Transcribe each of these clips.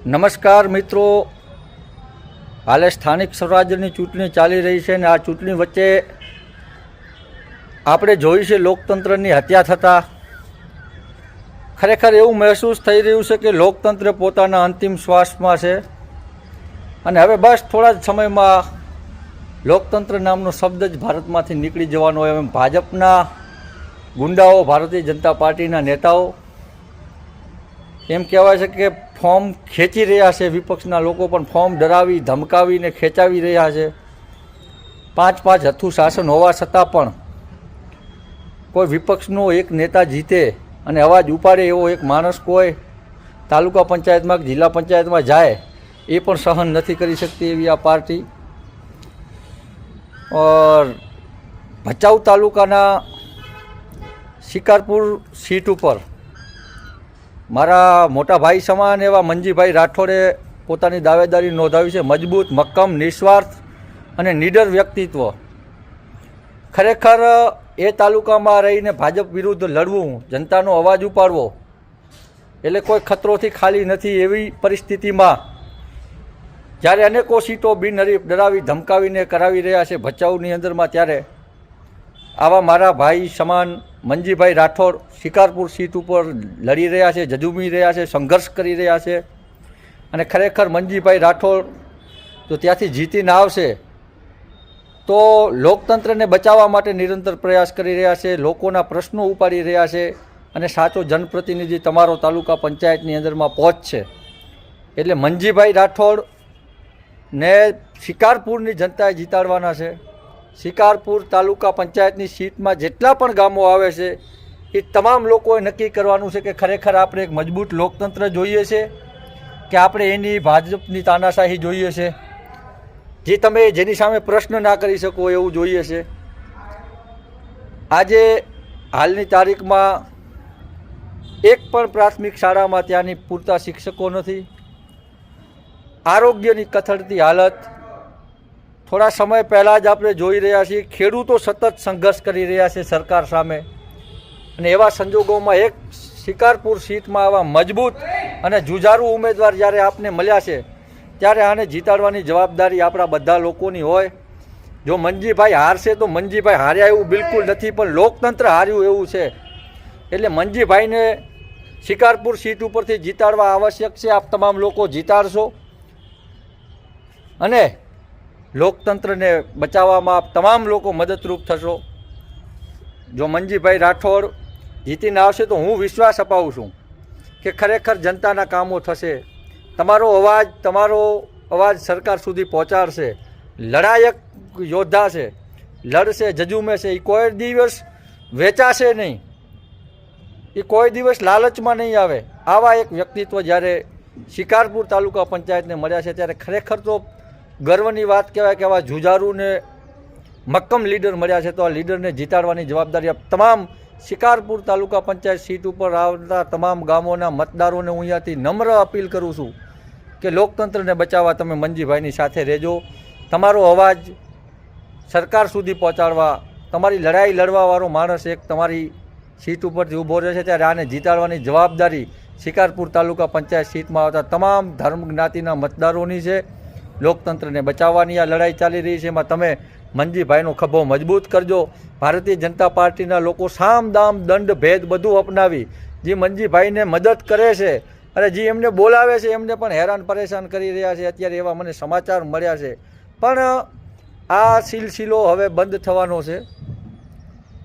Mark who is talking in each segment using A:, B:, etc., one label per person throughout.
A: નમસ્કાર મિત્રો, હાલે સ્થાનિક સ્વરાજ્યની ચૂંટણી ચાલી રહી છે અને આ ચૂંટણી વચ્ચે આપણે જોઈ છે લોકતંત્રની હત્યા થતાં ખરેખર એવું મહેસૂસ થઈ રહ્યું છે કે લોકતંત્ર પોતાના અંતિમ શ્વાસમાં છે અને હવે બસ થોડા જ સમયમાં લોકતંત્ર નામનો શબ્દ જ ભારતમાંથી નીકળી જવાનો હોય. એમ ભાજપના ગુંડાઓ, ભારતીય જનતા પાર્ટીના નેતાઓ એમ કહેવાય છે કે ફોર્મ ખેંચી રહ્યા છે. વિપક્ષના લોકો પણ ફોર્મ ડરાવી ધમકાવીને ખેંચાવી રહ્યા છે. 5-5 હથ્થું શાસન હોવા છતાં પણ કોઈ વિપક્ષનો એક નેતા જીતે અને અવાજ ઉપાડે એવો એક માણસ કોઈ તાલુકા પંચાયતમાં જિલ્લા પંચાયતમાં જાય એ પણ સહન નથી કરી શકતી એવી આ પાર્ટી. ઓર ભચાઉ તાલુકાના શિકારપુર સીટ ઉપર મારા મોટા ભાઈ સમાન એવા મંજીભાઈ રાઠોડે પોતાની દાવેદારી નોંધાવી છે. મજબૂત, મક્કમ, નિસ્વાર્થ અને નીડર વ્યક્તિત્વ. ખરેખર એ તાલુકામાં રહીને ભાજપ વિરુદ્ધ લડવું, જનતાનો અવાજ ઉપાડવો એટલે કોઈ ખતરોથી ખાલી નથી. એવી પરિસ્થિતિમાં જ્યારે અનેકો સીટો બિનહરીફ ડરાવી ધમકાવીને કરાવી રહ્યા છે ભચાઉની અંદરમાં, ત્યારે આવા મારા ભાઈ સમાન મંજીભાઈ રાઠોડ શિકારપુર સીટ ઉપર લડી રહ્યા છે, ઝઝૂમી રહ્યા છે, સંઘર્ષ કરી રહ્યા છે. અને ખરેખર મંજીભાઈ રાઠોડ જો ત્યાંથી જીતીને આવશે તો લોકતંત્રને બચાવવા માટે નિરંતર પ્રયાસ કરી રહ્યા છે, લોકોના પ્રશ્નો ઉપાડી રહ્યા છે અને સાચો જનપ્રતિનિધિ તમારો તાલુકા પંચાયતની અંદરમાં પહોંચશે. એટલે મંજીભાઈ રાઠોડને શિકારપુરની જનતાએ જીતાડવાના છે. શિકારપુર તાલુકા પંચાયતની સીટમાં જેટલા પણ ગામો આવે છે એ તમામ લોકોએ નક્કી કરવાનું છે કે ખરેખર આપણે એક મજબૂત લોકતંત્ર જોઈએ છે કે આપણે એની ભાજપની તાનાશાહી જોઈએ છે, જે તમે જેની સામે પ્રશ્ન ના કરી શકો એવું જોઈએ છે. આજે હાલની તારીખમાં એક પણ પ્રાથમિક શાળામાં ત્યાંની પૂરતા શિક્ષકો નથી. આરોગ્યની કથળતી હાલત. થોડા સમય પહેલાં જ આપણે જોઈ રહ્યા છીએ ખેડૂતો સતત સંઘર્ષ કરી રહ્યા છે સરકાર સામે, અને એવા સંજોગોમાં એક શિકારપુર સીટમાં આવા મજબૂત અને જુજારુ ઉમેદવાર જ્યારે આપને મળ્યા છે ત્યારે આને જીતાડવાની જવાબદારી આપણા બધા લોકોની હોય. જો મંજીભાઈ હારશે તો મંજીભાઈ હાર્યા એવું બિલકુલ નથી, પણ લોકતંત્ર હાર્યું એવું છે. એટલે મંજીભાઈને શિકારપુર સીટ ઉપરથી જીતાડવા આવશ્યક છે. આપ તમામ લોકો જીતાડશો અને લોકતંત્રને બચાવવામાં આપ તમામ લોકો મદદરૂપ થશો. જો મંજીભાઈ રાઠોડ જીતીને આવશે તો હું વિશ્વાસ અપાવું છું કે ખરેખર જનતાના કામો થશે. તમારો અવાજ સરકાર સુધી પહોંચાડશે. લડાયક યોદ્ધા છે, લડશે, ઝઝૂમે છે. એ કોઈ દિવસ વેચાશે નહીં, એ કોઈ દિવસ લાલચમાં નહીં આવે. આવા એક વ્યક્તિત્વ જ્યારે શિકારપુર તાલુકા પંચાયતને મળ્યા છે ત્યારે ખરેખર તો ગર્વની વાત કહેવાય કે આવા જુજારુને મક્કમ લીડર મળ્યા છે. તો આ લીડરને જીતાડવાની જવાબદારી તમામ શિકારપુર તાલુકા પંચાયત સીટ ઉપર આવતા તમામ ગામોના મતદારોને હું અહીંયાથી નમ્ર અપીલ કરું છું કે લોકતંત્રને બચાવવા તમે મંજીભાઈની સાથે રહેજો. તમારો અવાજ સરકાર સુધી પહોંચાડવા તમારી લડાઈ લડવાવાળો માણસ એક તમારી સીટ ઉપરથી ઊભો રહે છે, ત્યારે આને જીતાડવાની જવાબદારી શિકારપુર તાલુકા પંચાયત સીટમાં આવતા તમામ ધર્મ જ્ઞાતિના મતદારોની છે. લોકતંત્રને બચાવવાની આ લડાઈ ચાલી રહી છે, એમાં તમે મંજીભાઈનો ખભો મજબૂત કરજો. ભારતીય જનતા પાર્ટીના લોકો સામ દામ દંડ ભેદ બધું અપનાવી જે મંજીભાઈને મદદ કરે છે અને જે એમને બોલાવે છે એમને પણ હેરાન પરેશાન કરી રહ્યા છે. અત્યારે એવા મને સમાચાર મળ્યા છે. પણ આ સિલસિલો હવે બંધ થવાનો છે,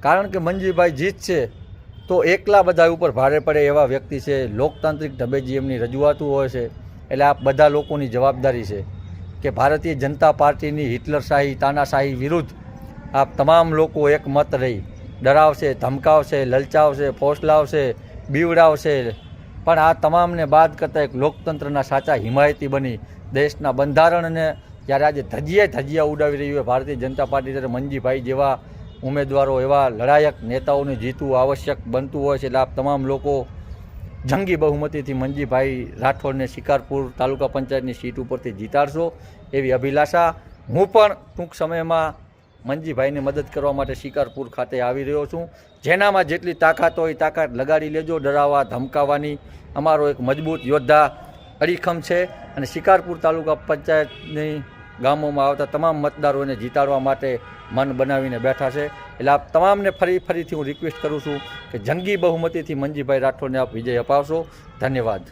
A: કારણ કે મંજીભાઈ જીતશે તો એકલા બધા ઉપર ભારે પડે એવા વ્યક્તિ છે. લોકતાંત્રિક ઢબે જે એમની રજૂઆતો હોય છે, એટલે આ બધા લોકોની જવાબદારી છે કે ભારતીય જનતા પાર્ટીની હિટલરશાહી તાનાશાહી વિરુદ્ધ આપ તમામ લોકો એક મત રહી ડરાવશે, ધમકાવશે, લલચાવશે, ફોસલાવશે, બીવડાવશે, પણ આ તમામને બાદ કરતાં એક લોકતંત્રના સાચા હિમાયતી બની દેશના બંધારણને જ્યારે આજે ધજિયા ઉડાવી રહી હોય ભારતીય જનતા પાર્ટી, ત્યારે મંજીભાઈ જેવા ઉમેદવારો, એવા લડાયક નેતાઓને જીતવું આવશ્યક બનતું હોય છે. એટલે આપ તમામ લોકો જંગી બહુમતીથી મંજીભાઈ રાઠોડને શિકારપુર તાલુકા પંચાયતની સીટ ઉપરથી જીતાડશો એવી અભિલાષા. હું પણ ટૂંક સમયમાં મંજીભાઈને મદદ કરવા માટે શિકારપુર ખાતે આવી રહ્યો છું. જેનામાં જેટલી તાકાત હોય તાકાત લગાડી લેજો. ડરાવવા ધમકાવવાની અમારો એક મજબૂત યોદ્ધા અડીખમ છે અને શિકારપુર તાલુકા પંચાયતની ગામોમાં આવતા તમામ મતદારોને જીતાડવા માટે મન બનાવીને બેઠા છે. એટલે આપ તમામને ફરીથી હું રિક્વેસ્ટ કરું છું કે જંગી બહુમતીથી મંજીભાઈ રાઠોડને આપ વિજય અપાવશો. ધન્યવાદ.